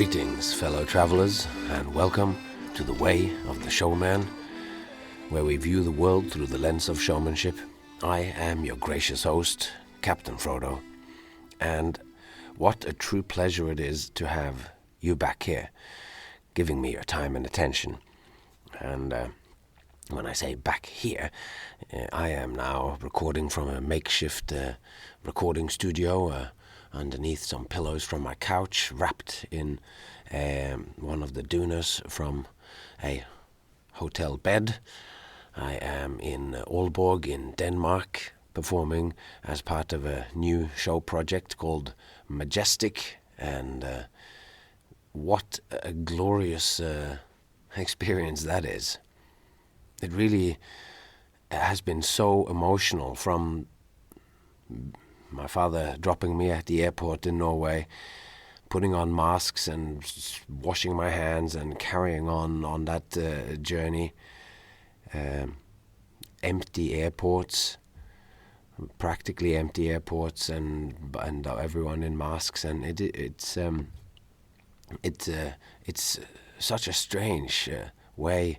Greetings, fellow travelers, and welcome to The Way of the Showman, where we view the world through the lens of showmanship. I am your gracious host, Captain Frodo, and what a true pleasure it is to have you back here, giving me your time and attention. And when I say back here, I am now recording from a makeshift recording studio underneath some pillows from my couch, wrapped in one of the doonas from a hotel bed. I am in Aalborg in Denmark, performing as part of a new show project called Majestic, and what a glorious experience that is. It really has been so emotional, from my father dropping me at the airport in Norway, putting on masks and washing my hands and carrying on that journey. Empty airports, practically empty airports, and everyone in masks, and it's such a strange way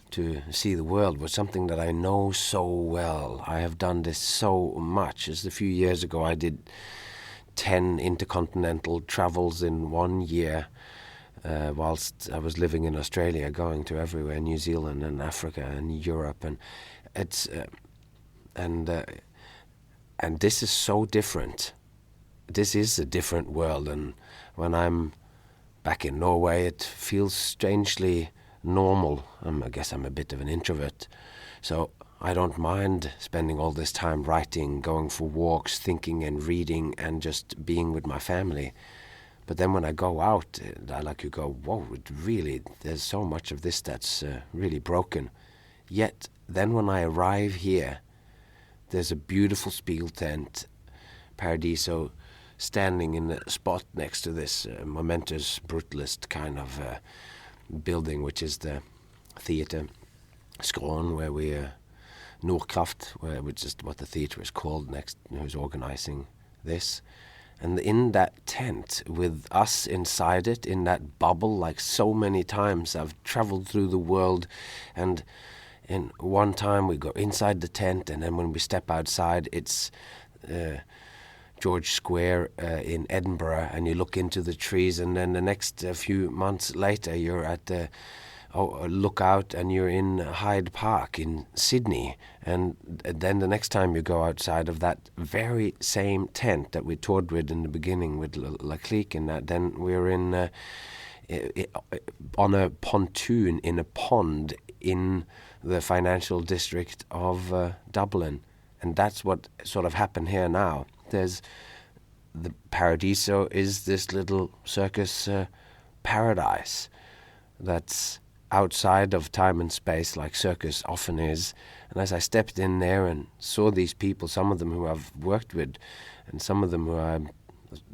to see the world, but something that I know so well. I have done this so much. Just a few years ago, I did 10 intercontinental travels in 1 year, whilst I was living in Australia, going to everywhere, New Zealand and Africa and Europe, and it's and this is so different. This is a different world, and when I'm back in Norway, it feels strangely normal. I guess I'm a bit of an introvert, so I don't mind spending all this time writing, going for walks, thinking and reading, and just being with my family. But then when I go out, you go, whoa, there's so much of this that's really broken. Yet then when I arrive here, there's a beautiful spiel tent, Paradiso, standing in the spot next to this momentous brutalist kind of building, which is the theatre Skrån, where we Nordkraft, which is what the theatre is called, next, who's organising this. And in that tent, with us inside it, in that bubble, like so many times I've travelled through the world, and in one time we go inside the tent, and then when we step outside, it's George Square in Edinburgh, and you look into the trees, and then the next few months later you're at the lookout and you're in Hyde Park in Sydney, and then the next time you go outside of that very same tent that we toured with in the beginning with La Clique, and that, then we're in on a pontoon in a pond in the financial district of Dublin. And that's what sort of happened here now. There's the Paradiso is this little circus paradise that's outside of time and space, like circus often is. And as I stepped in there and saw these people, some of them who I've worked with, and some of them who I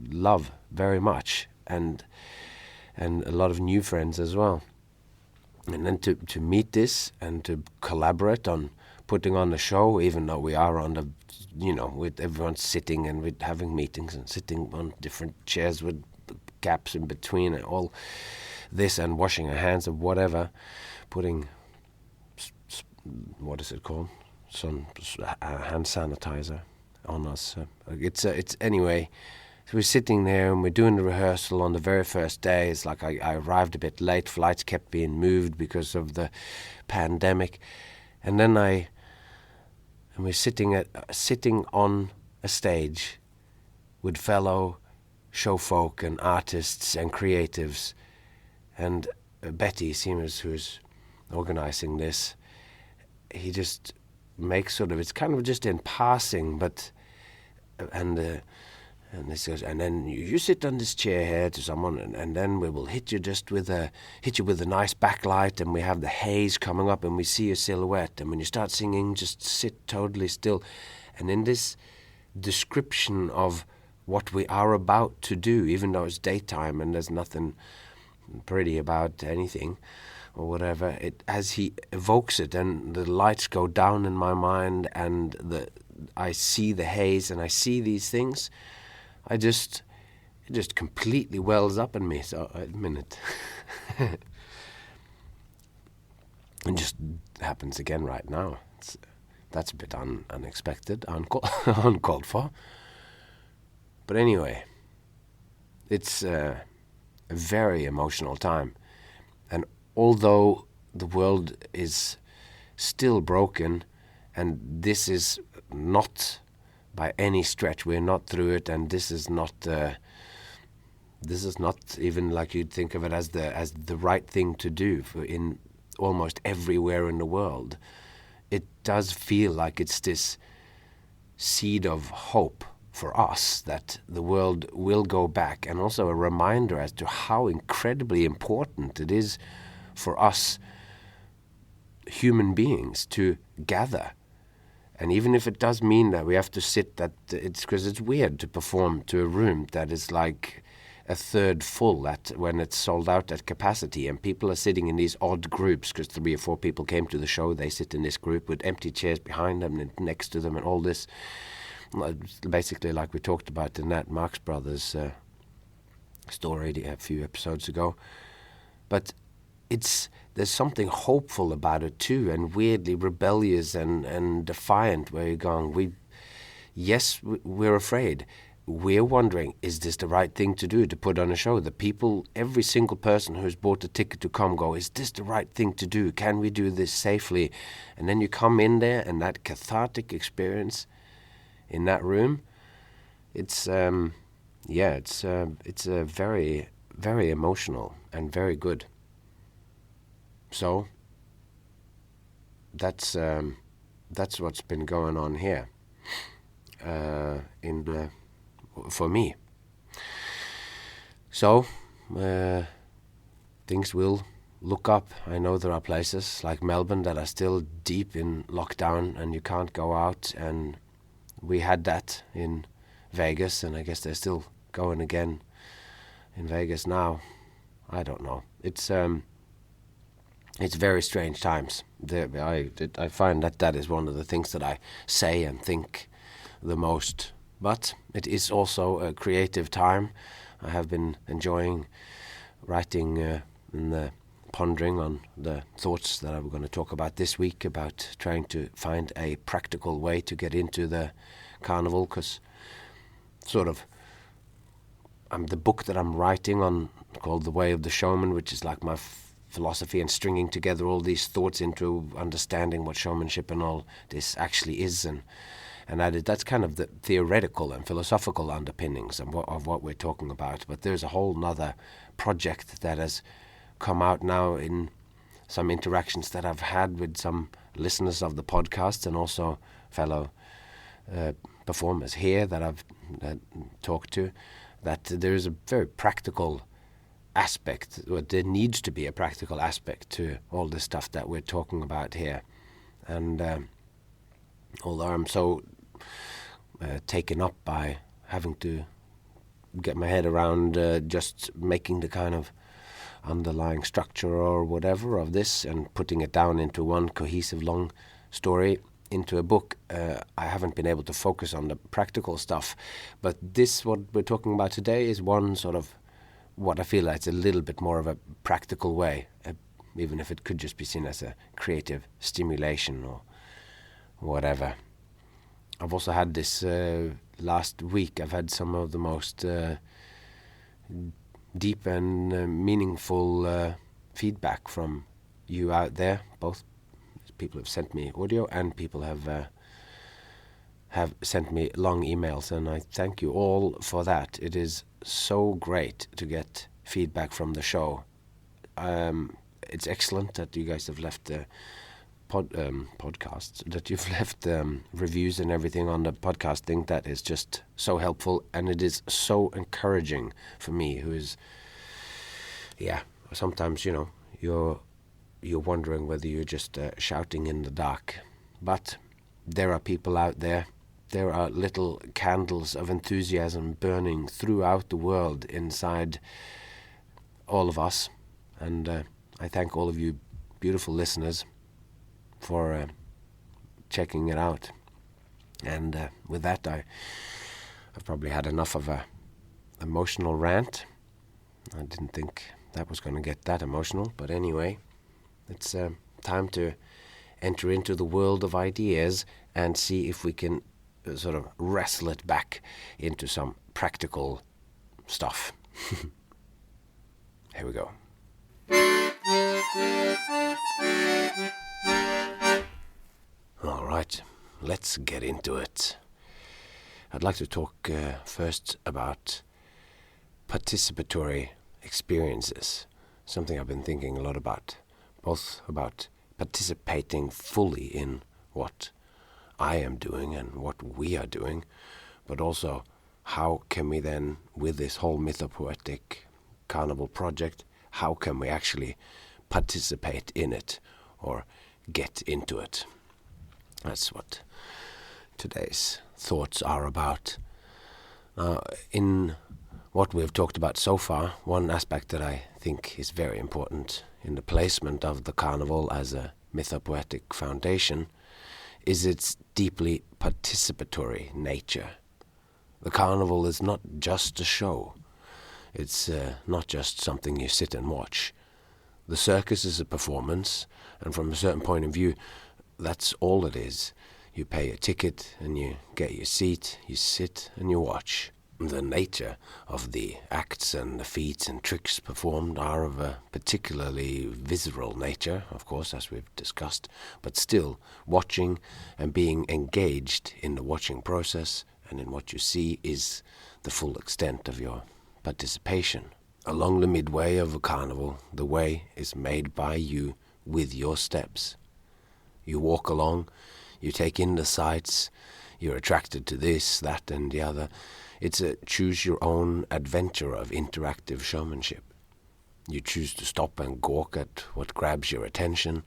love very much, and a lot of new friends as well. And then to meet this and to collaborate on putting on the show, even though we are on the, with everyone sitting and with having meetings and sitting on different chairs with gaps in between and all this, and washing our hands and whatever, putting, what is it called? Some hand sanitizer on us. It's anyway. So we're sitting there and we're doing the rehearsal on the very first day. It's like I arrived a bit late. Flights kept being moved because of the pandemic. And then we're sitting on a stage with fellow showfolk and artists and creatives. And Betty Seamers, who's organising this, he just makes sort of, it's kind of just in passing, but and this goes, and then you sit on this chair here to someone, and then we will hit you with a nice backlight, and we have the haze coming up, and we see your silhouette, and when you start singing, just sit totally still. And in this description of what we are about to do, even though it's daytime and there's nothing pretty about anything or whatever, as he evokes it, and the lights go down in my mind, and I see the haze and I see these things, it just completely wells up in me. So a minute. It just happens again right now. That's a bit unexpected, uncalled for. But anyway, it's a very emotional time. And although the world is still broken, and this is not by any stretch, we're not through it, and this is not even like you'd think of it as the right thing to do in almost everywhere in the world. It does feel like it's this seed of hope for us that the world will go back, and also a reminder as to how incredibly important it is for us human beings to gather. And even if it does mean that we have to sit, that it's because it's weird to perform to a room that is like a third full when it's sold out at capacity, and people are sitting in these odd groups because 3 or 4 people came to the show. They sit in this group with empty chairs behind them and next to them and all this. Basically like we talked about in that Marx Brothers story a few episodes ago. But there's something hopeful about it too, and weirdly rebellious and defiant, where you're going, we're afraid. We're wondering, is this the right thing to do, to put on a show? The people, every single person who's bought a ticket to come, go, is this the right thing to do? Can we do this safely? And then you come in there, and that cathartic experience in that room, it's a very, very emotional and very good. So that's what's been going on here for me. So things will look up. I know there are places like Melbourne that are still deep in lockdown and you can't go out, and we had that in Vegas, and I guess they're still going again in Vegas now. I don't know. It's very strange times. I find that is one of the things that I say and think the most. But it is also a creative time. I have been enjoying writing and pondering on the thoughts that I'm going to talk about this week, about trying to find a practical way to get into the carnival, because the book that I'm writing on, called The Way of the Showman, which is like my philosophy and stringing together all these thoughts into understanding what showmanship and all this actually is, and that's kind of the theoretical and philosophical underpinnings of what we're talking about. But there's a whole nother project that has come out now in some interactions that I've had with some listeners of the podcast, and also fellow performers here that I've talked to, that there is a very practical aspect, or there needs to be a practical aspect to all the stuff that we're talking about here. And although I'm so taken up by having to get my head around just making the kind of underlying structure or whatever of this and putting it down into one cohesive long story into a book, I haven't been able to focus on the practical stuff. But what we're talking about today is one sort of what I feel like it's a little bit more of a practical way, even if it could just be seen as a creative stimulation or whatever. I've also had this last week, I've had some of the most deep and meaningful feedback from you out there. Both people have sent me audio and people have sent me long emails, and I thank you all for that. It is so great to get feedback from the show. It's excellent that you guys have left podcasts, that you've left reviews and everything on the podcast thing. That is just so helpful, and it is so encouraging for me, who is, sometimes, you're wondering whether you're just shouting in the dark. But there are people out there. There are little candles of enthusiasm burning throughout the world inside all of us. And I thank all of you beautiful listeners for checking it out. And with that, I've probably had enough of a emotional rant. I didn't think that was going to get that emotional, but anyway, it's time to enter into the world of ideas and see if we can sort of wrestle it back into some practical stuff. Here we go. All right, let's get into it. I'd like to talk first about participatory experiences, something I've been thinking a lot about, both about participating fully in what I am doing and what we are doing, but also how can we then, with this whole Mythopoetic Carnival project, how can we actually participate in it or get into it? That's what today's thoughts are about. In what we've talked about so far, one aspect that I think is very important in the placement of the carnival as a mythopoetic foundation is its deeply participatory nature. The carnival is not just a show. It's not just something you sit and watch. The circus is a performance, and from a certain point of view, that's all it is. You pay a ticket and you get your seat, you sit and you watch. The nature of the acts and the feats and tricks performed are of a particularly visceral nature, of course, as we've discussed, but still watching and being engaged in the watching process and in what you see is the full extent of your participation. Along the midway of a carnival, the way is made by you with your steps. You walk along, you take in the sights, you're attracted to this, that, and the other. It's a choose-your-own adventure of interactive showmanship. You choose to stop and gawk at what grabs your attention.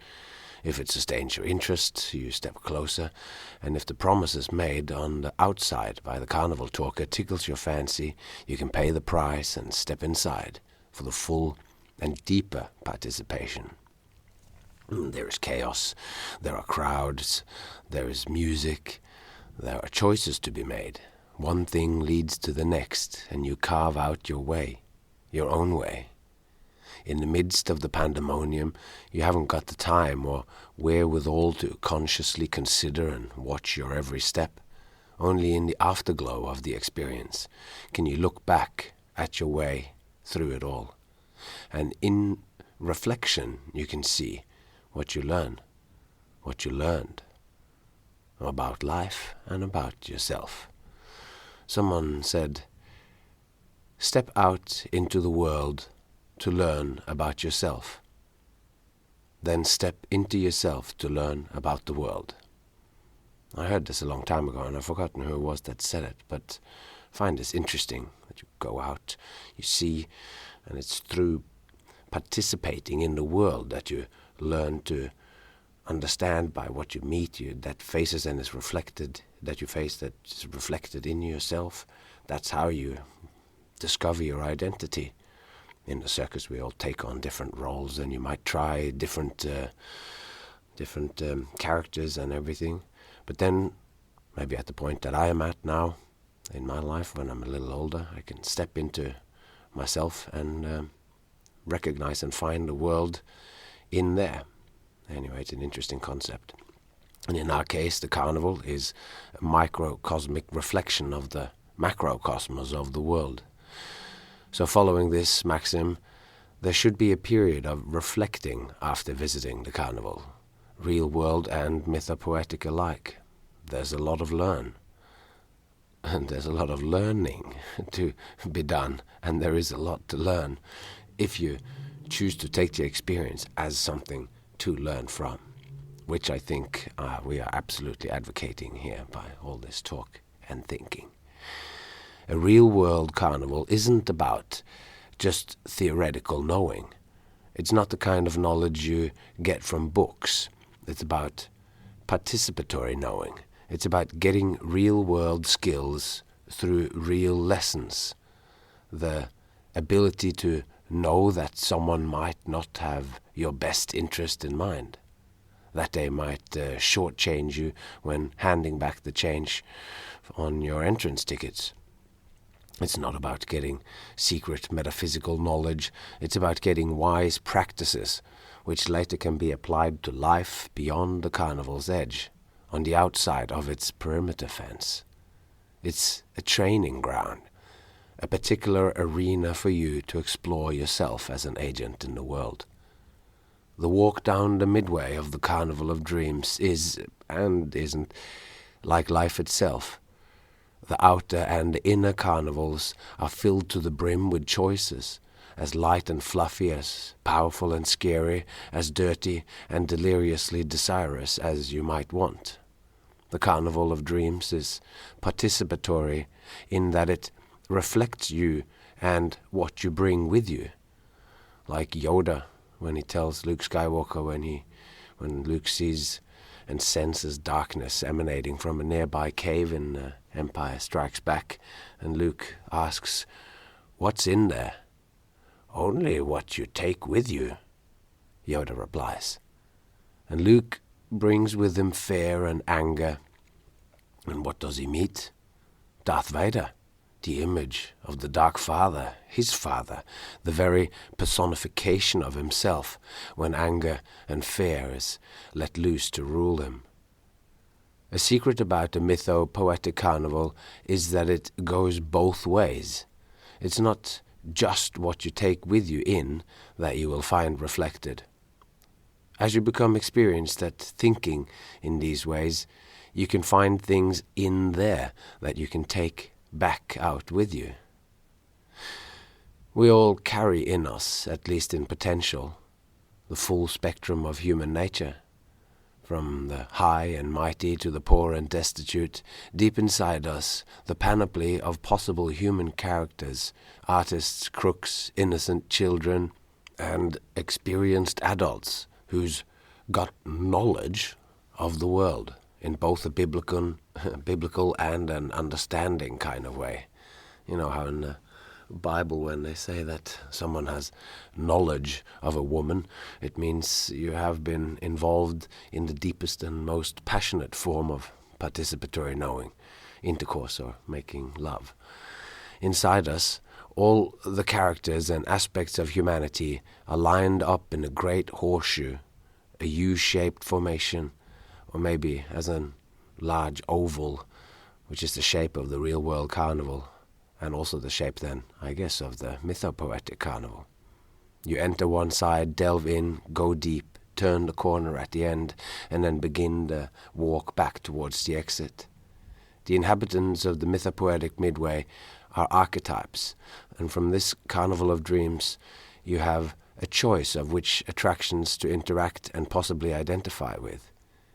If it sustains your interest, you step closer, and if the promises made on the outside by the carnival talker tickles your fancy, you can pay the price and step inside for the full and deeper participation. There is chaos, there are crowds, there is music, there are choices to be made. One thing leads to the next, and you carve out your way, your own way. In the midst of the pandemonium, you haven't got the time or wherewithal to consciously consider and watch your every step. Only in the afterglow of the experience can you look back at your way through it all. And in reflection, you can see what you learn, what you learned about life and about yourself. Someone said, step out into the world to learn about yourself. Then step into yourself to learn about the world. I heard this a long time ago and I've forgotten who it was that said it, but I find this interesting that you go out, you see, and it's through participating in the world that you learn to understand by what you meet, that faces and is reflected, that you face that is reflected in yourself. That's how you discover your identity. In the circus, we all take on different roles, and you might try different characters and everything. But then, maybe at the point that I am at now in my life, when I'm a little older, I can step into myself and recognize and find the world in there. Anyway, it's an interesting concept. And in our case, the carnival is a microcosmic reflection of the macrocosmos of the world. So following this maxim, there should be a period of reflecting after visiting the carnival, real world and mythopoetic alike. There's a lot of learn, and there's a lot of learning to be done, and there is a lot to learn if you choose to take the experience as something to learn from, which I think we are absolutely advocating here by all this talk and thinking. A real-world carnival isn't about just theoretical knowing. It's not the kind of knowledge you get from books. It's about participatory knowing. It's about getting real-world skills through real lessons. The ability to know that someone might not have your best interest in mind, that they might shortchange you when handing back the change on your entrance tickets. It's not about getting secret metaphysical knowledge. It's about getting wise practices, which later can be applied to life beyond the carnival's edge, on the outside of its perimeter fence. It's a training ground, a particular arena for you to explore yourself as an agent in the world. The walk down the midway of the Carnival of Dreams is, and isn't, like life itself. The outer and inner carnivals are filled to the brim with choices, as light and fluffy, as powerful and scary, as dirty and deliriously desirous as you might want. The Carnival of Dreams is participatory in that it reflects you and what you bring with you. Like Yoda, when he tells Luke Skywalker when Luke sees and senses darkness emanating from a nearby cave in Empire Strikes Back, and Luke asks, "What's in there?" "Only what you take with you," Yoda replies. And Luke brings with him fear and anger, and what does he meet? Darth Vader, the image of the Dark Father, his father, the very personification of himself when anger and fear is let loose to rule him. A secret about the Mythopoetic Carnival is that it goes both ways. It's not just what you take with you in that you will find reflected. As you become experienced at thinking in these ways, you can find things in there that you can take back out with you. We all carry in us, at least in potential, the full spectrum of human nature. From the high and mighty to the poor and destitute, deep inside us, the panoply of possible human characters, artists, crooks, innocent children, and experienced adults who's got knowledge of the world in both a biblical and an understanding kind of way. You know how in the Bible when they say that someone has knowledge of a woman, it means you have been involved in the deepest and most passionate form of participatory knowing, intercourse or making love. Inside us, all the characters and aspects of humanity are lined up in a great horseshoe, a U-shaped formation, or maybe as a large oval, which is the shape of the real-world carnival, and also the shape then, I guess, of the Mythopoetic Carnival. You enter one side, delve in, go deep, turn the corner at the end, and then begin the walk back towards the exit. The inhabitants of the Mythopoetic Midway are archetypes, and from this Carnival of Dreams you have a choice of which attractions to interact and possibly identify with.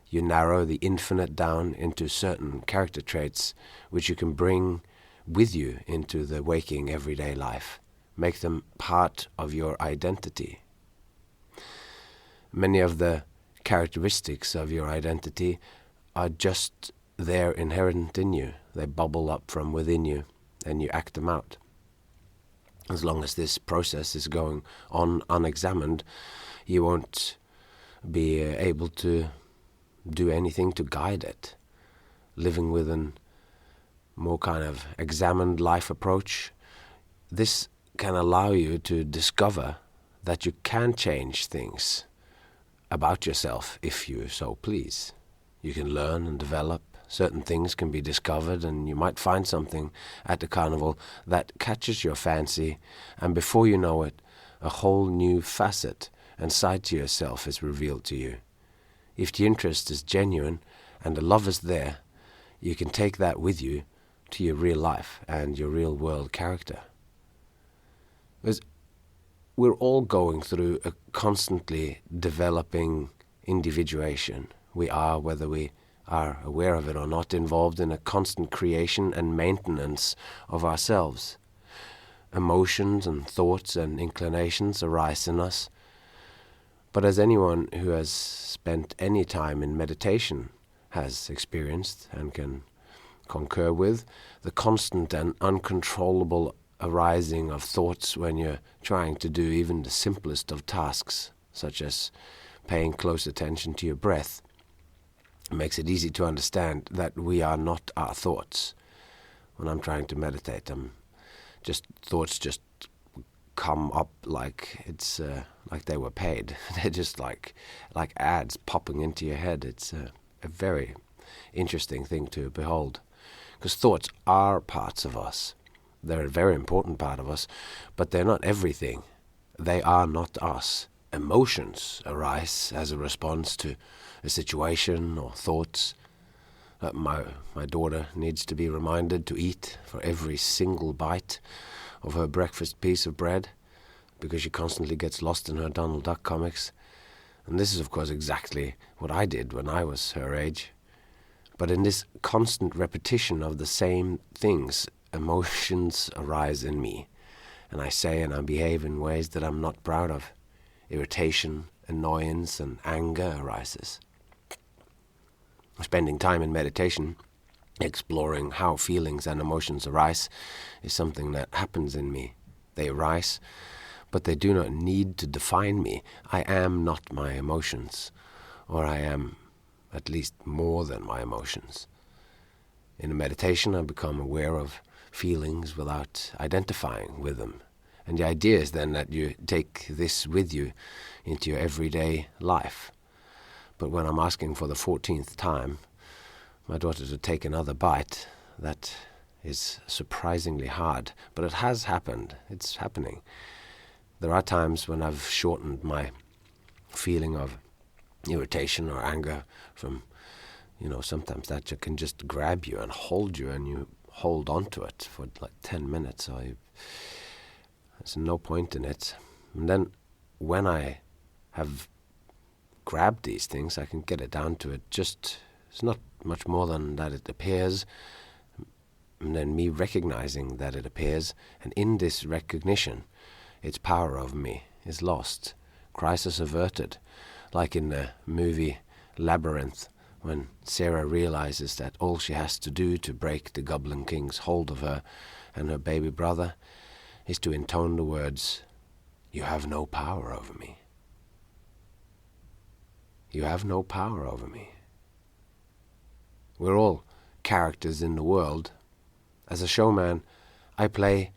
You narrow the infinite down into certain character traits which you can bring with you into the waking everyday life. Make them part of your identity. Many of the characteristics of your identity are just there inherent in you. They bubble up from within you and you act them out. As long as this process is going on unexamined, you won't be able to do anything to guide it. Living with a more kind of examined life approach, this can allow you to discover that you can change things about yourself if you so please. You can learn and develop. Certain things can be discovered, and you might find something at the carnival that catches your fancy, and before you know it, a whole new facet and side to yourself is revealed to you. If the interest is genuine and the love is there, you can take that with you to your real life and your real world character. Because we're all going through a constantly developing individuation. We are, whether we are aware of it or not, involved in a constant creation and maintenance of ourselves. Emotions and thoughts and inclinations arise in us. But as anyone who has spent any time in meditation has experienced and can concur with, the constant and uncontrollable arising of thoughts when you're trying to do even the simplest of tasks, such as paying close attention to your breath, makes it easy to understand that we are not our thoughts. When I'm trying to meditate, I'm thoughts just come up like it's like they were paid. They're just like ads popping into your head. It's a very interesting thing to behold, because thoughts are parts of us. They're a very important part of us, but they're not everything. They are not us. Emotions arise as a response to a situation or thoughts. My daughter needs to be reminded to eat for every single bite of her breakfast piece of bread, because she constantly gets lost in her Donald Duck comics. And this is, of course, exactly what I did when I was her age. But in this constant repetition of the same things, emotions arise in me, and I say and I behave in ways that I'm not proud of. Irritation, annoyance, and anger arises. Spending time in meditation, exploring how feelings and emotions arise, is something that happens in me. They arise, but they do not need to define me. I am not my emotions, or I am at least more than my emotions. In a meditation, I become aware of feelings without identifying with them. And the idea is then that you take this with you into your everyday life. But when I'm asking for the 14th time my daughter to take another bite, that is surprisingly hard. But it has happened. It's happening. There are times when I've shortened my feeling of irritation or anger from, sometimes that can just grab you and hold you, and you hold on to it for like 10 minutes. So there's no point in it. And then when I have grabbed these things, I can get it down to it's not much more than that it appears, and then me recognizing that it appears, and in this recognition, its power over me is lost. Crisis averted, like in the movie Labyrinth, when Sarah realizes that all she has to do to break the Goblin King's hold of her and her baby brother is to intone the words, "You have no power over me. You have no power over me." We're all characters in the world. As a showman, I play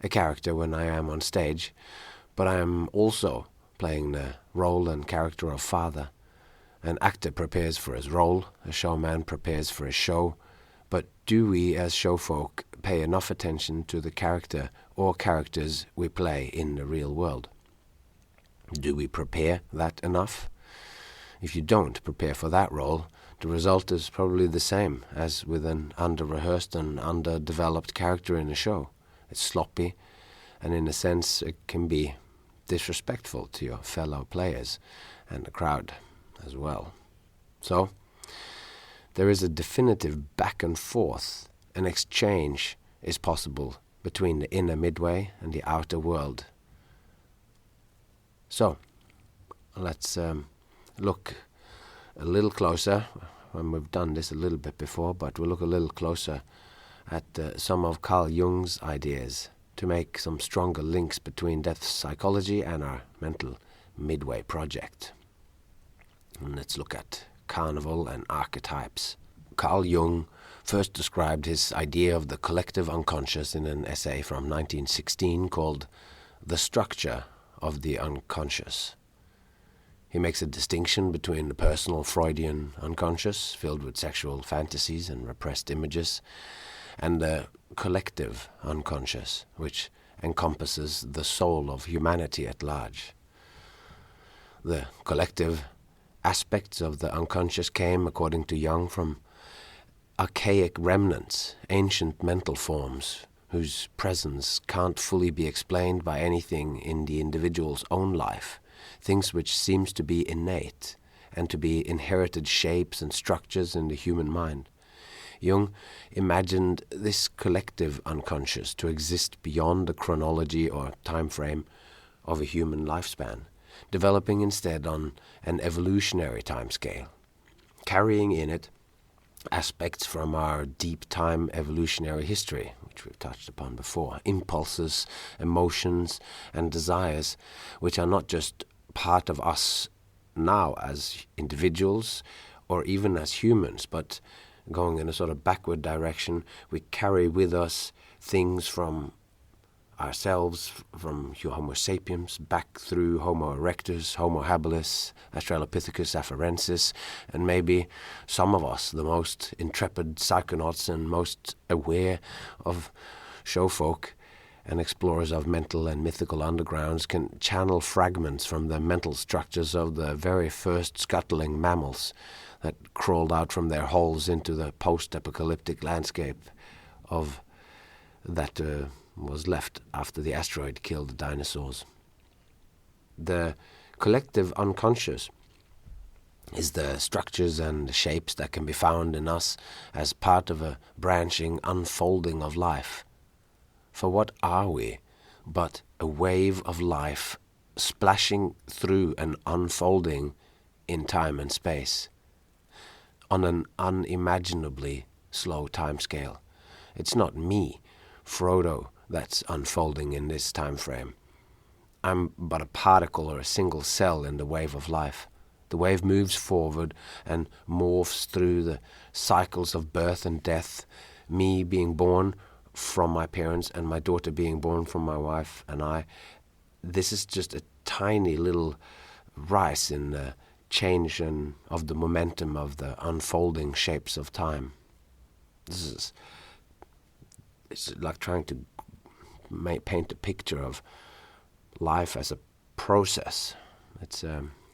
a character when I am on stage, but I am also playing the role and character of father. An actor prepares for his role, a showman prepares for his show, but do we as showfolk pay enough attention to the character or characters we play in the real world? Do we prepare that enough? If you don't prepare for that role, the result is probably the same as with an under-rehearsed and underdeveloped character in a show. It's sloppy, and in a sense it can be disrespectful to your fellow players and the crowd as well. So, there is a definitive back and forth. An exchange is possible between the inner midway and the outer world. So, let's look a little closer, and we've done this a little bit before, but we'll look a little closer at some of Carl Jung's ideas to make some stronger links between depth psychology and our mental midway project. And let's look at carnival and archetypes. Carl Jung first described his idea of the collective unconscious in an essay from 1916 called "The Structure of the Unconscious." He makes a distinction between the personal Freudian unconscious, filled with sexual fantasies and repressed images, and the collective unconscious, which encompasses the soul of humanity at large. The collective aspects of the unconscious came, according to Jung, from archaic remnants, ancient mental forms, whose presence can't fully be explained by anything in the individual's own life, things which seems to be innate and to be inherited shapes and structures in the human mind. Jung imagined this collective unconscious to exist beyond the chronology or time frame of a human lifespan, developing instead on an evolutionary timescale, carrying in it aspects from our deep time evolutionary history, which we've touched upon before, impulses, emotions, and desires, which are not just part of us now as individuals or even as humans, but going in a sort of backward direction, we carry with us things from ourselves from Homo sapiens back through Homo erectus, Homo habilis, Australopithecus afarensis, and maybe some of us, the most intrepid psychonauts and most aware of showfolk and explorers of mental and mythical undergrounds, can channel fragments from the mental structures of the very first scuttling mammals that crawled out from their holes into the post-apocalyptic landscape of that was left after the asteroid killed the dinosaurs. The collective unconscious is the structures and shapes that can be found in us as part of a branching unfolding of life. For what are we but a wave of life splashing through and unfolding in time and space on an unimaginably slow time scale? It's not me, Frodo, that's unfolding in this time frame. I'm but a particle or a single cell in the wave of life. The wave moves forward and morphs through the cycles of birth and death, me being born from my parents and my daughter being born from my wife and I. This is just a tiny little rise in the change of the momentum of the unfolding shapes of time. It's like trying to paint a picture of life as a process. It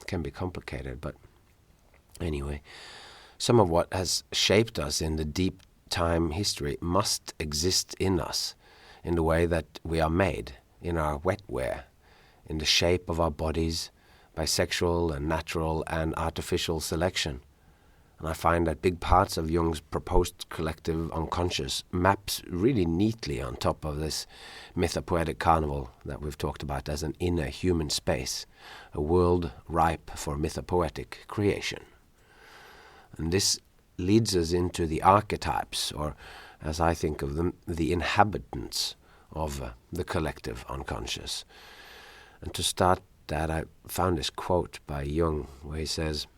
can be complicated, but anyway, some of what has shaped us in the deep time history must exist in us in the way that we are made, in our wetware, in the shape of our bodies, by sexual and natural and artificial selection. And I find that big parts of Jung's proposed collective unconscious maps really neatly on top of this mythopoetic carnival that we've talked about as an inner human space, a world ripe for mythopoetic creation. And this leads us into the archetypes, or as I think of them, the inhabitants of the collective unconscious. And to start that, I found this quote by Jung where he says,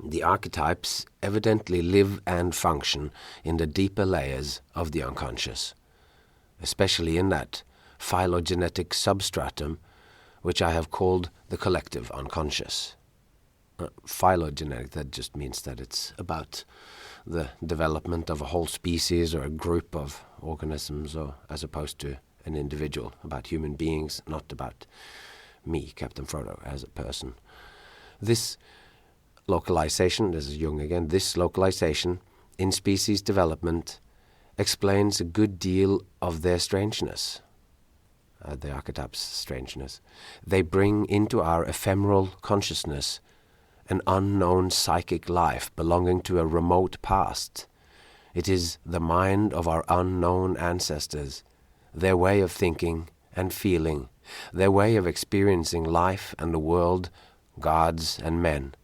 "The archetypes evidently live and function in the deeper layers of the unconscious, especially in that phylogenetic substratum which I have called the collective unconscious." Phylogenetic, that just means that it's about the development of a whole species or a group of organisms, or as opposed to an individual, about human beings, not about me, Captain Frodo, as a person. This localization, this is Jung again, this localization in species development explains a good deal of their strangeness, the archetypes' strangeness. They bring into our ephemeral consciousness an unknown psychic life belonging to a remote past. It is the mind of our unknown ancestors, their way of thinking and feeling, their way of experiencing life and the world, gods and men.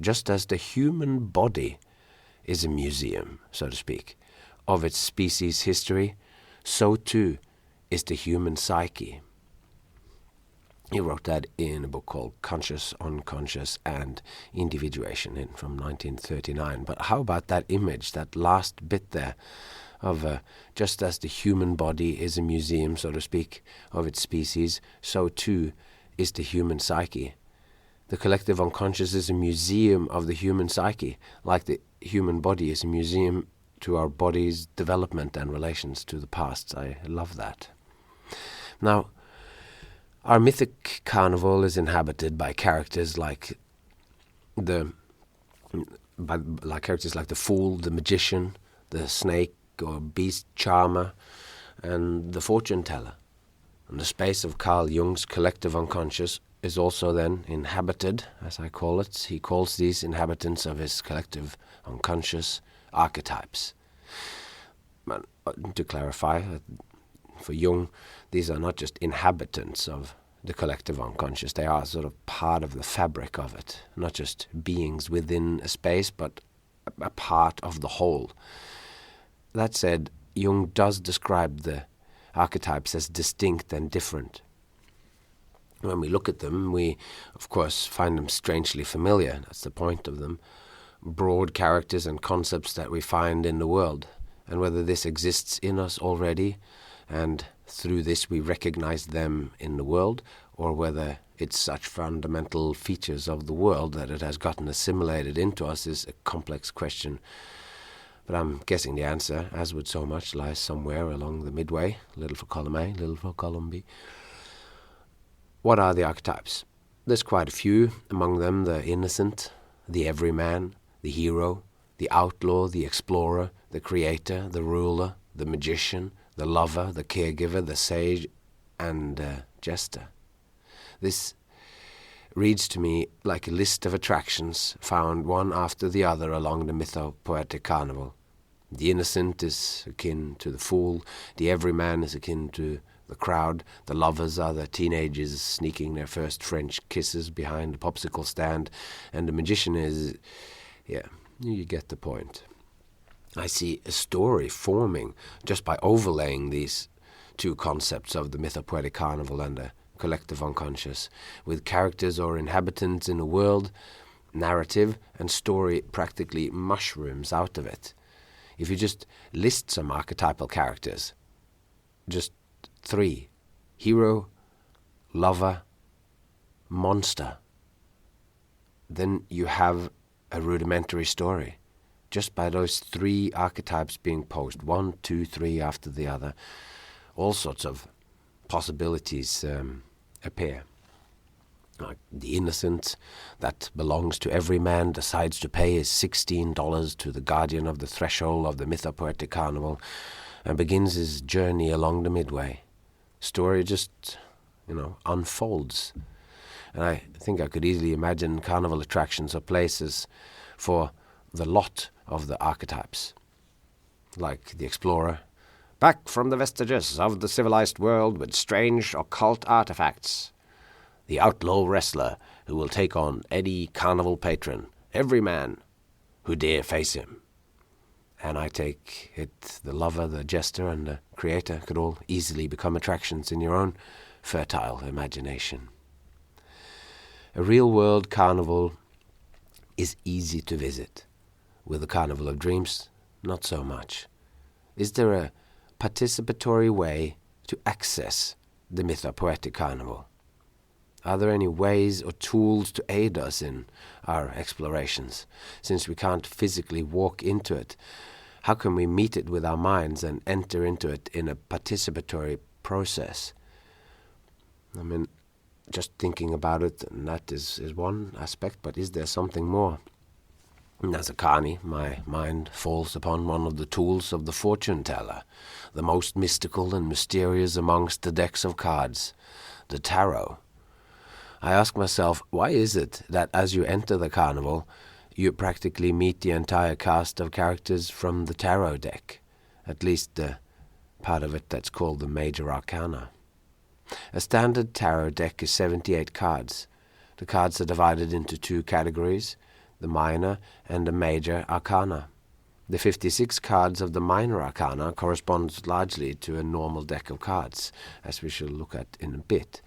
Just as the human body is a museum, so to speak, of its species history, so too is the human psyche. He wrote that in a book called Conscious, Unconscious, and Individuation from 1939. But how about that image, that last bit there, of just as the human body is a museum, so to speak, of its species, so too is the human psyche. The collective unconscious is a museum of the human psyche, like the human body is a museum to our body's development and relations to the past. I love that. Now, our mythic carnival is inhabited by characters like the fool, the magician, the snake or beast charmer, and the fortune teller. And the space of Carl Jung's collective unconscious is also then inhabited, as I call it. He calls these inhabitants of his collective unconscious archetypes. But to clarify, for Jung, these are not just inhabitants of the collective unconscious. They are sort of part of the fabric of it, not just beings within a space, but a part of the whole. That said, Jung does describe the archetypes as distinct and different. When we look at them, we, of course, find them strangely familiar. That's the point of them. Broad characters and concepts that we find in the world. And whether this exists in us already and through this we recognize them in the world, or whether it's such fundamental features of the world that it has gotten assimilated into us is a complex question. But I'm guessing the answer, as with so much, lies somewhere along the midway, little for column A, little for column B. What are the archetypes? There's quite a few, among them the innocent, the everyman, the hero, the outlaw, the explorer, the creator, the ruler, the magician, the lover, the caregiver, the sage, and jester. This reads to me like a list of attractions found one after the other along the mythopoetic carnival. The innocent is akin to the fool, the everyman is akin to the crowd, the lovers are the teenagers sneaking their first French kisses behind the popsicle stand, and the magician is... yeah, you get the point. I see a story forming just by overlaying these two concepts of the mythopoetic carnival and the collective unconscious, with characters or inhabitants in a world, narrative and story practically mushrooms out of it. If you just list some archetypal characters, just 3, hero, lover, monster, then you have a rudimentary story. Just by those 3 archetypes being posed, 1, 2, 3 after the other, all sorts of possibilities appear. Like the innocent that belongs to every man decides to pay his $16 to the guardian of the threshold of the mythopoetic carnival and begins his journey along the midway. Story just, unfolds. And I think I could easily imagine carnival attractions or places for the lot of the archetypes, like the explorer, back from the vestiges of the civilized world with strange occult artifacts. The outlaw wrestler who will take on any carnival patron, every man who dare face him. And I take it the lover, the jester, and the creator could all easily become attractions in your own fertile imagination. A real-world carnival is easy to visit. With the Carnival of Dreams, not so much. Is there a participatory way to access the mythopoetic carnival? Are there any ways or tools to aid us in our explorations? Since we can't physically walk into it, how can we meet it with our minds and enter into it in a participatory process? I mean, just thinking about it, and that is one aspect, but is there something more? And as a carny, my mind falls upon one of the tools of the fortune teller, the most mystical and mysterious amongst the decks of cards, the tarot. I ask myself, why is it that as you enter the carnival, you practically meet the entire cast of characters from the tarot deck, at least the part of it that's called the major arcana? A standard tarot deck is 78 cards. The cards are divided into 2 categories, the minor and the major arcana. The 56 cards of the minor arcana corresponds largely to a normal deck of cards, as we shall look at in a bit.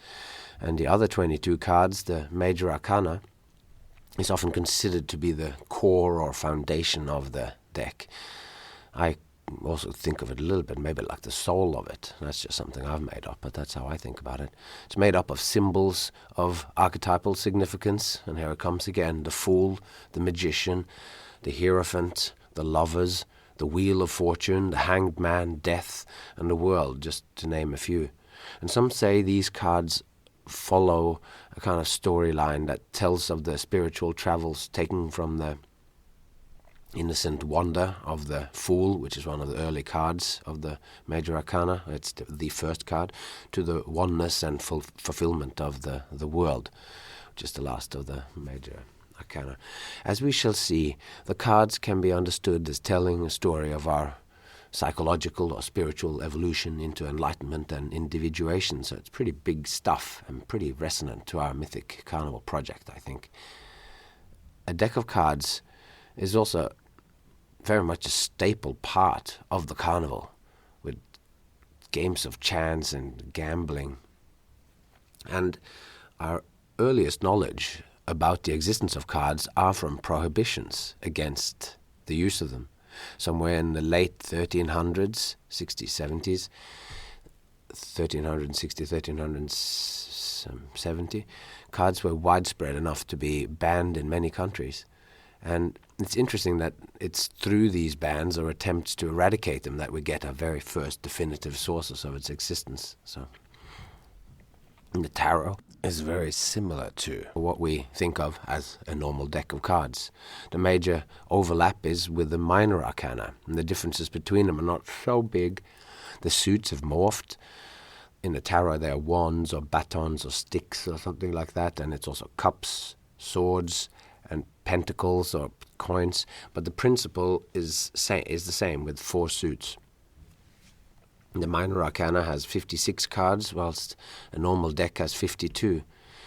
And the other 22 cards, the major arcana, is often considered to be the core or foundation of the deck. I also think of it a little bit maybe like the soul of it. That's just something I've made up, but that's how I think about it. It's made up of symbols of archetypal significance, and here it comes again: the fool, the magician, the hierophant, the lovers, the wheel of fortune, the hanged man, death, and the world, just to name a few. And some say these cards follow a kind of storyline that tells of the spiritual travels taken from the innocent wonder of the fool, which is one of the early cards of the major arcana. It's the first card, to the oneness and fulfillment of the world, which is the last of the major arcana. As we shall see, the cards can be understood as telling a story of our psychological or spiritual evolution into enlightenment and individuation. So it's pretty big stuff and pretty resonant to our mythic carnival project, I think. A deck of cards is also very much a staple part of the carnival, with games of chance and gambling. And our earliest knowledge about the existence of cards are from prohibitions against the use of them. Somewhere in the late 1300s, 60s, 70s, 1360, 1370, cards were widespread enough to be banned in many countries. And it's interesting that it's through these bans or attempts to eradicate them that we get our very first definitive sources of its existence. So the tarot is very similar to what we think of as a normal deck of cards. The major overlap is with the minor arcana, and the differences between them are not so big. The suits have morphed. In the tarot there are wands or batons or sticks or something like that, and it's also cups, swords, and pentacles or coins, but the principle is the same with 4 suits. The minor arcana has 56 cards, whilst a normal deck has 52.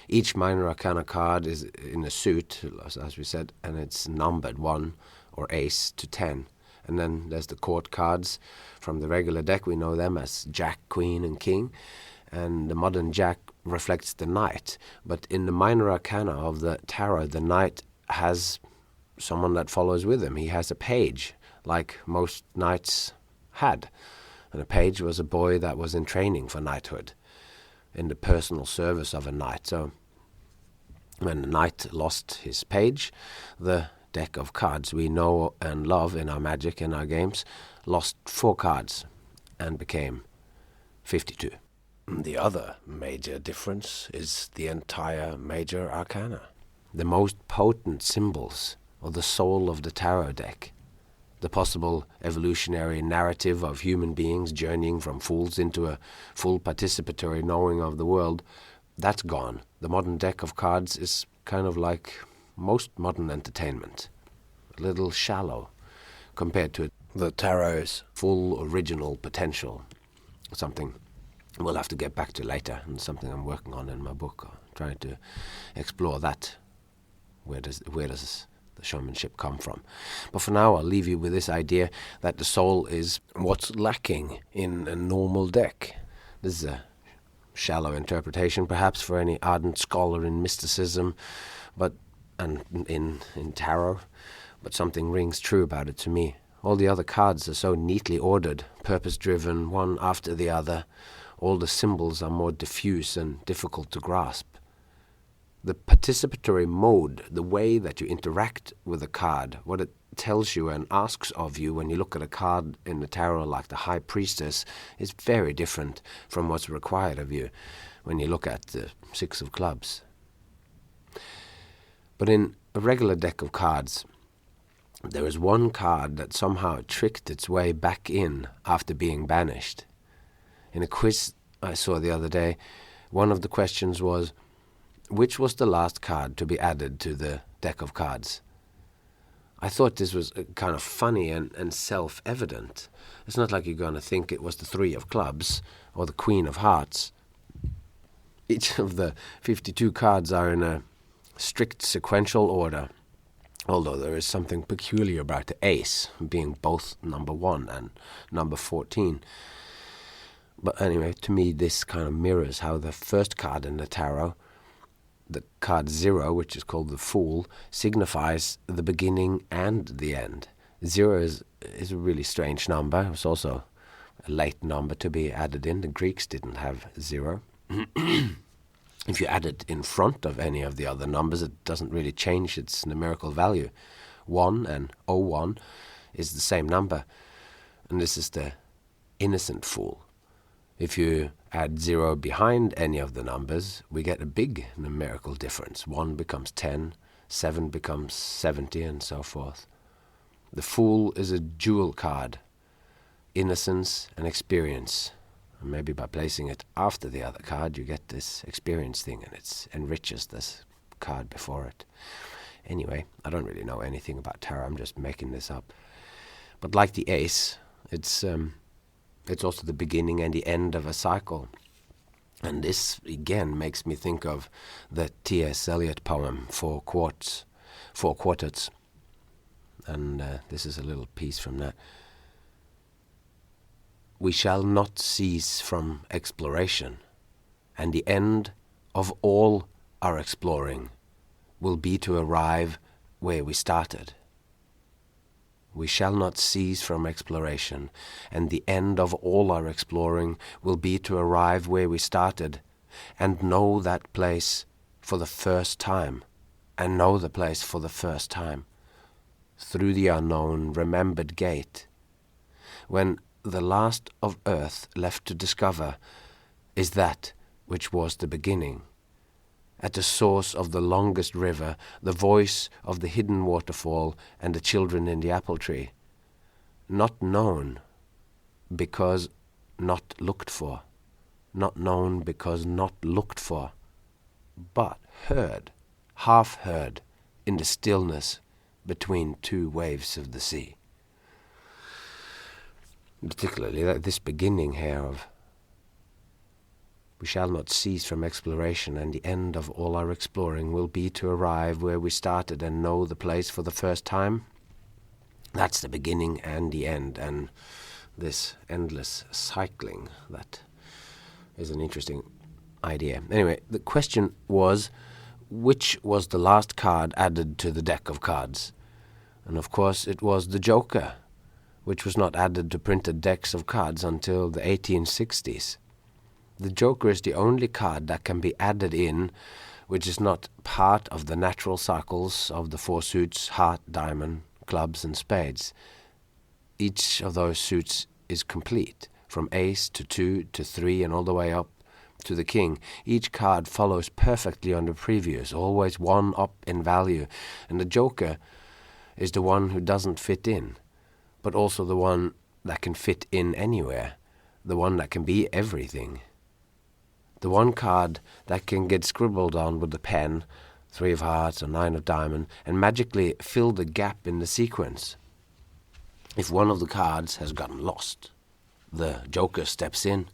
Each minor arcana card is in a suit, as we said, and it's numbered 1 or ace to 10. And then there's the court cards from the regular deck. We know them as Jack, Queen, and King. And the modern Jack reflects the knight. But in the minor arcana of the tarot, the knight has someone that follows with him. He has a page, like most knights had. And a page was a boy that was in training for knighthood, in the personal service of a knight. So when the knight lost his page, the deck of cards we know and love in our magic and our games lost 4 cards and became 52. The other major difference is the entire major arcana. The most potent symbols, or the soul of the tarot deck, the possible evolutionary narrative of human beings journeying from fools into a full participatory knowing of the world, that's gone. The modern deck of cards is kind of like most modern entertainment, a little shallow compared to the tarot's full original potential, something we'll have to get back to later, and something I'm working on in my book, trying to explore that. Where does the showmanship come from? But for now, I'll leave you with this idea that the soul is what's lacking in a normal deck. This is a shallow interpretation, perhaps, for any ardent scholar in mysticism, and in tarot, but something rings true about it to me. All the other cards are so neatly ordered, purpose-driven, one after the other. All the symbols are more diffuse and difficult to grasp. The participatory mode, the way that you interact with a card, what it tells you and asks of you when you look at a card in the tarot like the High Priestess, is very different from what's required of you when you look at the 6 of clubs. But in a regular deck of cards, there is one card that somehow tricked its way back in after being banished. In a quiz I saw the other day, one of the questions was, which was the last card to be added to the deck of cards? I thought this was kind of funny and self-evident. It's not like you're going to think it was the 3 of clubs or the Queen of hearts. Each of the 52 cards are in a strict sequential order, although there is something peculiar about the ace being both number 1 and number 14. But anyway, to me this kind of mirrors how the first card in the tarot, the card 0, which is called the Fool, signifies the beginning and the end. 0 is a really strange number. It was also a late number to be added in. The Greeks didn't have 0. If you add it in front of any of the other numbers, it doesn't really change its numerical value. 1 and 01 is the same number, and this is the innocent fool. If you add 0 behind any of the numbers, we get a big numerical difference. 1 becomes 10, 7 becomes 70, and so forth. The Fool is a dual card, innocence and experience. And maybe by placing it after the other card, you get this experience thing, and it enriches this card before it. Anyway, I don't really know anything about tarot. I'm just making this up. But like the ace, it's also the beginning and the end of a cycle. And this, again, makes me think of the T.S. Eliot poem, Four Quartets. And this is a little piece from that. We shall not cease from exploration, and the end of all our exploring will be to arrive where we started. We shall not cease from exploration, and the end of all our exploring will be to arrive where we started, and know that place for the first time, through the unknown, remembered gate, when the last of earth left to discover is that which was the beginning. At the source of the longest river, the voice of the hidden waterfall and the children in the apple tree. Not known because not looked for. Not known because not looked for. But heard, half heard, in the stillness between two waves of the sea. Particularly this beginning here of we shall not cease from exploration, and the end of all our exploring will be to arrive where we started and know the place for the first time. That's the beginning and the end, and this endless cycling, that is an interesting idea. Anyway, the question was, which was the last card added to the deck of cards? And of course it was the Joker, which was not added to printed decks of cards until the 1860s. The Joker is the only card that can be added in, which is not part of the natural cycles of the four suits, heart, diamond, clubs, and spades. Each of those suits is complete, from ace to 2 to 3 and all the way up to the king. Each card follows perfectly on the previous, always one up in value, and the Joker is the one who doesn't fit in, but also the one that can fit in anywhere, the one that can be everything. The one card that can get scribbled on with the pen, 3 of hearts or 9 of diamond, and magically fill the gap in the sequence. If one of the cards has gotten lost, the Joker steps in,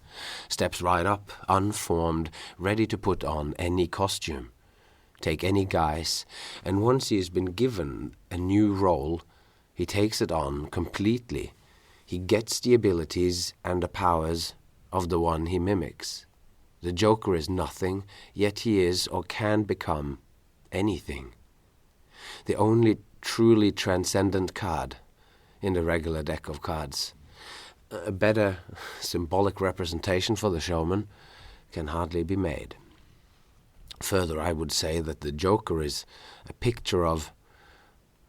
steps right up, unformed, ready to put on any costume, take any guise, and once he has been given a new role, he takes it on completely. He gets the abilities and the powers of the one he mimics. The Joker is nothing, yet he is or can become anything. The only truly transcendent card in the regular deck of cards. A better symbolic representation for the showman can hardly be made. Further, I would say that the Joker is a picture of,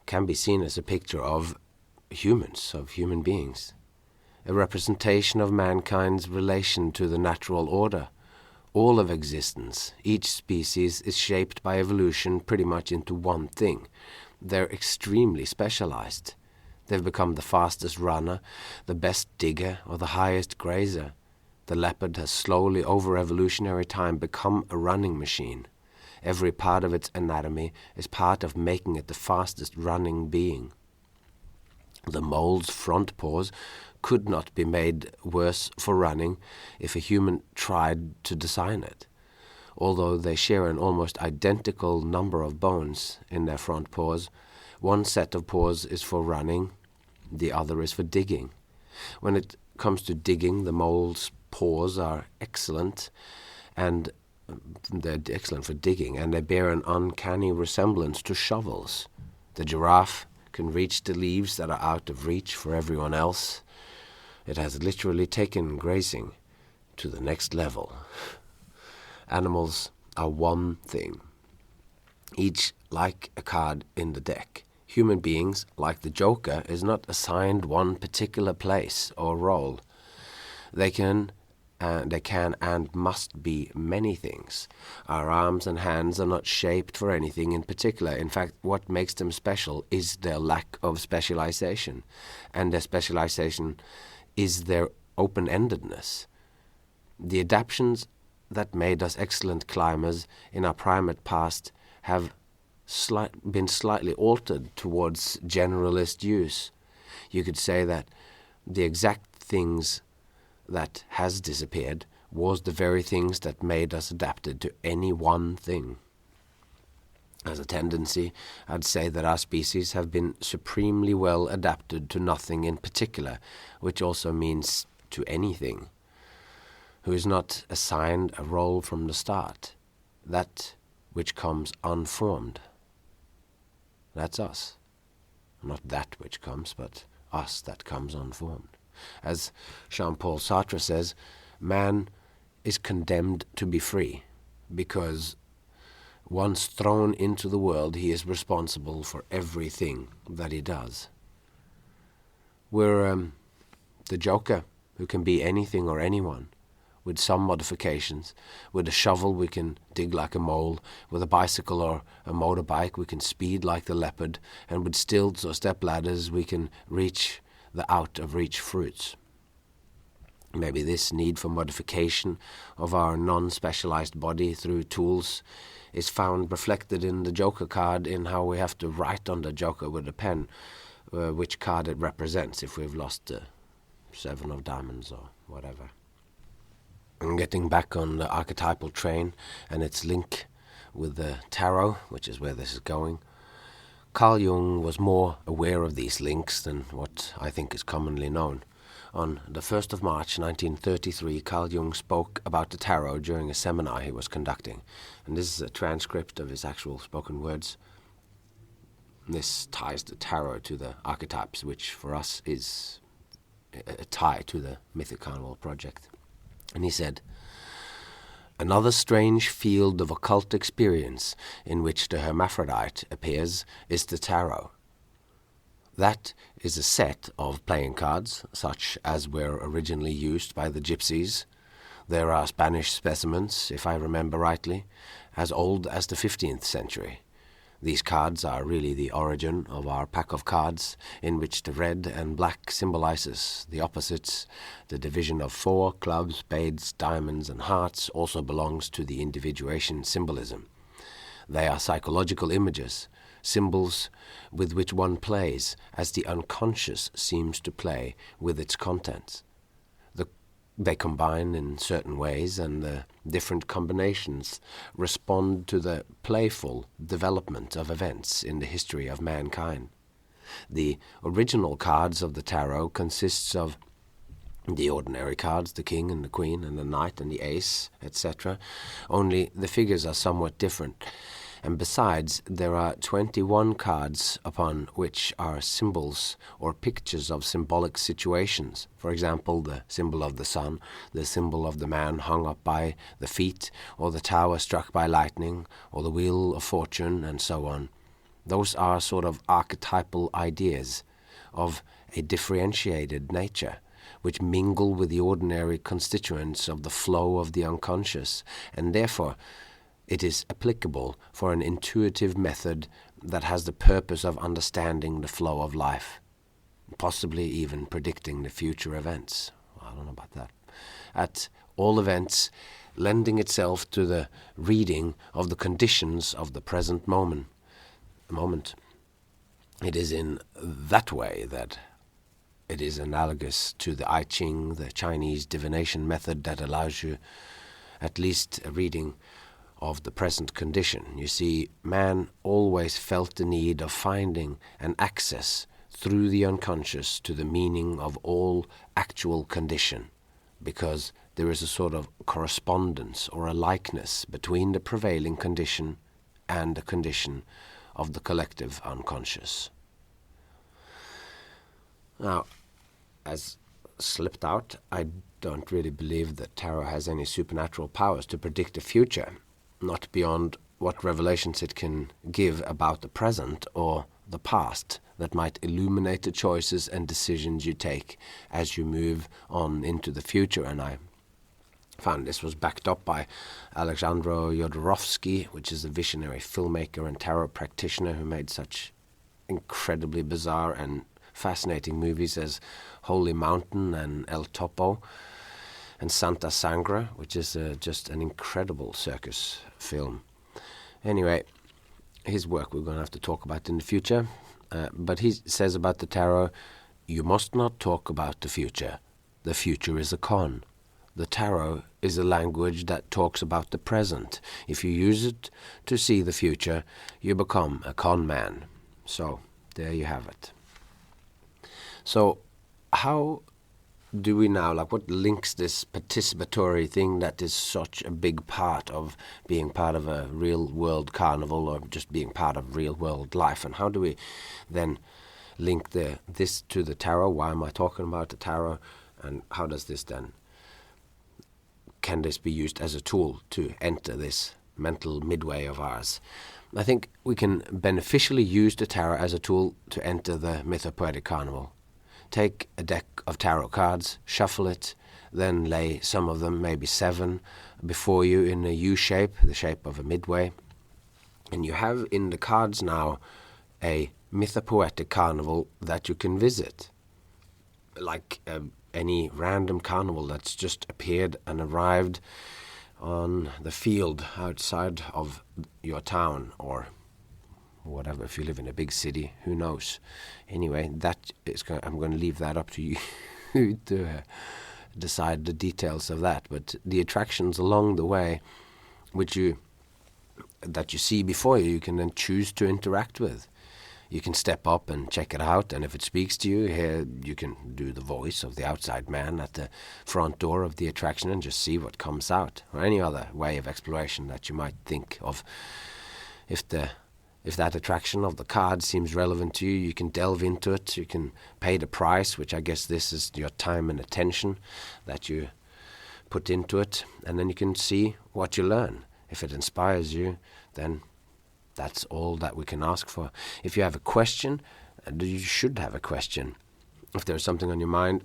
can be seen as a picture of humans, of human beings. A representation of mankind's relation to the natural order. All of existence, each species is shaped by evolution pretty much into one thing. They're extremely specialized. They've become the fastest runner, the best digger, or the highest grazer. The leopard has slowly, over evolutionary time, become a running machine. Every part of its anatomy is part of making it the fastest running being. The mole's front paws could not be made worse for running if a human tried to design it. Although they share an almost identical number of bones in their front paws, one set of paws is for running, the other is for digging. When it comes to digging, the mole's paws are excellent, and they're excellent for digging, and they bear an uncanny resemblance to shovels. The giraffe can reach the leaves that are out of reach for everyone else. It has literally taken grazing to the next level. Animals are one thing, each like a card in the deck. Human beings, like the Joker, is not assigned one particular place or role. They can and must be many things. Our arms and hands are not shaped for anything in particular. In fact, what makes them special is their lack of specialization, and their specialization is their open-endedness. The adaptations that made us excellent climbers in our primate past have been slightly altered towards generalist use. You could say that the exact things that has disappeared was the very things that made us adapted to any one thing. As a tendency, I'd say that our species have been supremely well adapted to nothing in particular, which also means to anything, who is not assigned a role from the start, that which comes unformed. That's us. not that which comes, but us that comes unformed. As Jean-Paul Sartre says, man is condemned to be free, because once thrown into the world, he is responsible for everything that he does. We're the Joker, who can be anything or anyone, with some modifications. With a shovel we can dig like a mole, with a bicycle or a motorbike we can speed like the leopard, and with stilts or step ladders we can reach the out-of-reach fruits. Maybe this need for modification of our non-specialized body through tools is found reflected in the Joker card, in how we have to write on the Joker with a pen which card it represents if we've lost the 7 of diamonds or whatever. And getting back on the archetypal train and its link with the tarot, which is where this is going, Carl Jung was more aware of these links than what I think is commonly known. On the 1st of March 1933, Carl Jung spoke about the tarot during a seminar he was conducting. And this is a transcript of his actual spoken words. This ties the tarot to the archetypes, which for us is a tie to the Mythic Carnival project. And he said, "Another strange field of occult experience in which the hermaphrodite appears is the tarot. That is a set of playing cards, such as were originally used by the gypsies. There are Spanish specimens, if I remember rightly, as old as the 15th century. These cards are really the origin of our pack of cards, in which the red and black symbolizes the opposites. The division of 4, clubs, spades, diamonds, and hearts also belongs to the individuation symbolism. They are psychological images, symbols with which one plays, as the unconscious seems to play with its contents. They combine in certain ways, and the different combinations respond to the playful development of events in the history of mankind. The original cards of the tarot consists of the ordinary cards, the king and the queen and the knight and the ace, etc. Only the figures are somewhat different. And besides, there are 21 cards upon which are symbols or pictures of symbolic situations. For example, the symbol of the sun, the symbol of the man hung up by the feet, or the tower struck by lightning, or the wheel of fortune, and so on. Those are sort of archetypal ideas of a differentiated nature, which mingle with the ordinary constituents of the flow of the unconscious, and therefore it is applicable for an intuitive method that has the purpose of understanding the flow of life, possibly even predicting the future events. I don't know about that. At all events, lending itself to the reading of the conditions of the present moment. It is in that way that it is analogous to the I Ching, the Chinese divination method that allows you at least a reading of the present condition. You see, man always felt the need of finding an access through the unconscious to the meaning of all actual condition, because there is a sort of correspondence or a likeness between the prevailing condition and the condition of the collective unconscious. Now, as slipped out, I don't really believe that tarot has any supernatural powers to predict the future, not beyond what revelations it can give about the present or the past that might illuminate the choices and decisions you take as you move on into the future. And I found this was backed up by Alexandro Jodorowsky, which is a visionary filmmaker and tarot practitioner who made such incredibly bizarre and fascinating movies as Holy Mountain and El Topo, and Santa Sangra, which is just an incredible circus film. Anyway, his work we're going to have to talk about in the future, but he says about the tarot, "You must not talk about the future. The future is a con. The tarot is a language that talks about the present. If you use it to see the future, you become a con man." So, there you have it. So, how do we now, what links this participatory thing that is such a big part of being part of a real-world carnival or just being part of real-world life, and how do we then link this to the tarot. Why am I talking about the tarot? And how does this then, can this be used as a tool to enter this mental midway of ours? I think we can beneficially use the tarot as a tool to enter the Mythopoetic Carnival. Take a deck of tarot cards, shuffle it, then lay some of them, maybe 7, before you in a U shape, the shape of a midway. And you have in the cards now a Mythopoetic Carnival that you can visit. Like any random carnival that's just appeared and arrived on the field outside of your town or whatever. If you live in a big city, who knows? Anyway, I'm going to leave that up to you to decide the details of that. But the attractions along the way, that you see before you can then choose to interact with. You can step up and check it out, and if it speaks to you, here you can do the voice of the outside man at the front door of the attraction and just see what comes out, or any other way of exploration that you might think of. If that attraction of the card seems relevant to you, you can delve into it. You can pay the price, which I guess this is your time and attention that you put into it, and then you can see what you learn. If it inspires you, then that's all that we can ask for. If you have a question, you should have a question. If there's something on your mind,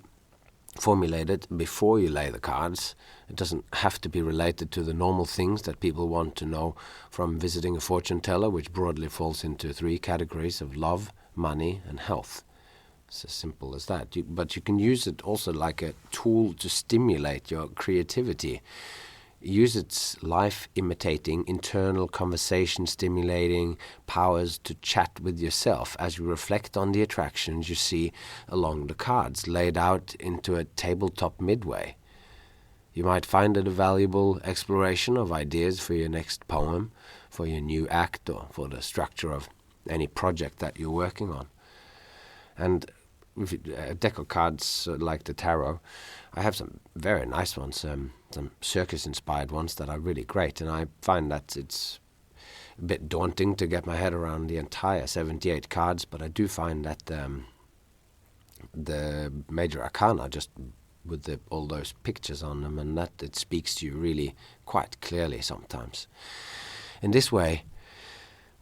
formulate it before you lay the cards. It doesn't have to be related to the normal things that people want to know from visiting a fortune teller, which broadly falls into 3 categories of love, money, and health. It's as simple as that. But you can use it also like a tool to stimulate your creativity. Use its life-imitating, internal conversation-stimulating powers to chat with yourself as you reflect on the attractions you see along the cards, laid out into a tabletop midway. You might find it a valuable exploration of ideas for your next poem, for your new act, or for the structure of any project that you're working on. And a deck of cards like the tarot, I have some very nice ones, some circus-inspired ones that are really great, and I find that it's a bit daunting to get my head around the entire 78 cards, but I do find that the major arcana, just with all those pictures on them, and that it speaks to you really quite clearly sometimes. In this way,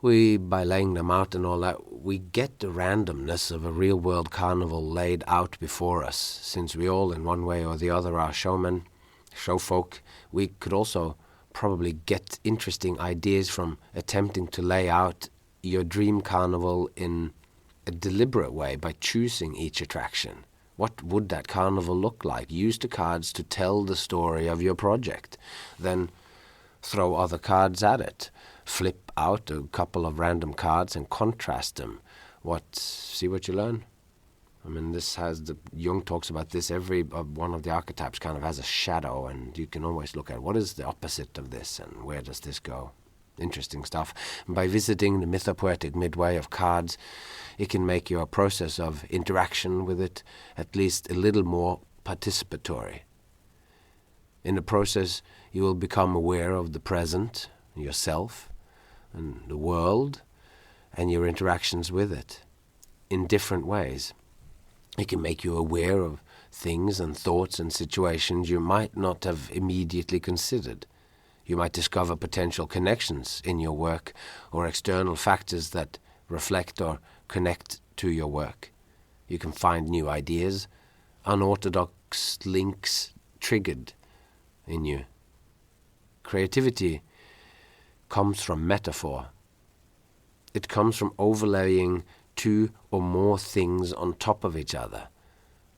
by laying them out and all that, we get the randomness of a real-world carnival laid out before us. Since we all, in one way or the other, are showmen, showfolk, we could also probably get interesting ideas from attempting to lay out your dream carnival in a deliberate way by choosing each attraction. What would that carnival look like? Use the cards to tell the story of your project. Then throw other cards at it. Flip out a couple of random cards and contrast them. See what you learn? I mean, Jung talks about this. Every one of the archetypes kind of has a shadow, and you can always look at what is the opposite of this and where does this go. Interesting stuff. And by visiting the Mythopoetic Midway of cards, it can make your process of interaction with it at least a little more participatory. In the process, you will become aware of the present, yourself, and the world, and your interactions with it in different ways. It can make you aware of things and thoughts and situations you might not have immediately considered. You might discover potential connections in your work or external factors that reflect or connect to your work. You can find new ideas, unorthodox links triggered in you. Creativity comes from metaphor. It comes from overlaying 2 or more things on top of each other,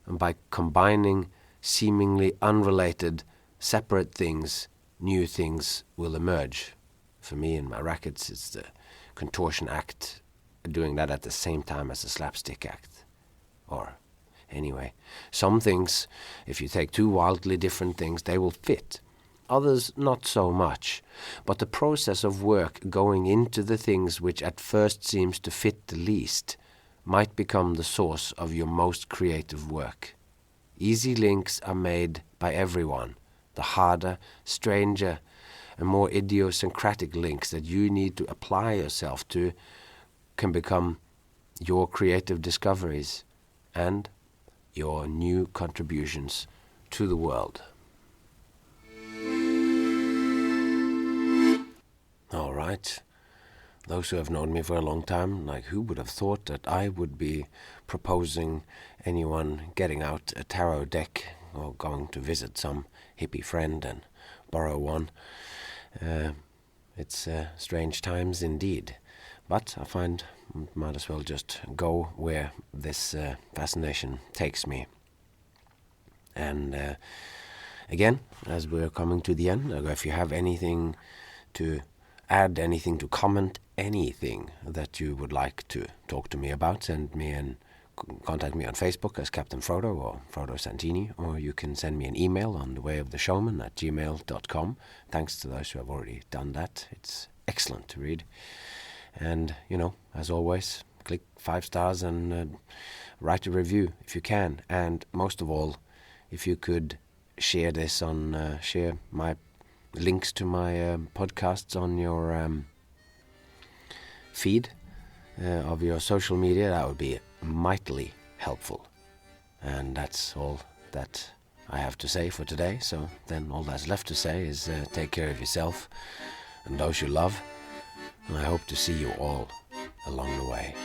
and by combining seemingly unrelated, separate things, new things will emerge. For me in my rackets, it's the contortion act, doing that at the same time as the slapstick act. Or, anyway, some things, if you take 2 wildly different things, they will fit. Others not so much, but the process of work going into the things which at first seems to fit the least might become the source of your most creative work. Easy links are made by everyone. The harder, stranger, and more idiosyncratic links that you need to apply yourself to can become your creative discoveries and your new contributions to the world. All right. Those who have known me for a long time, like, who would have thought that I would be proposing anyone getting out a tarot deck or going to visit some hippie friend and borrow one? It's strange times indeed. But I find might as well just go where this fascination takes me. And again, as we're coming to the end, if you have anything to add, anything to comment, anything that you would like to talk to me about, send me and contact me on Facebook as Captain Frodo or Frodo Santini, or you can send me an email on thewayoftheshowman@gmail.com. Thanks to those who have already done that. It's excellent to read. And, as always, click 5 stars and write a review if you can. And most of all, if you could share this on, share my links to my podcasts on your feed of your social media, that would be mightily helpful. And that's all that I have to say for today. So then all that's left to say is take care of yourself and those you love. And I hope to see you all along the way.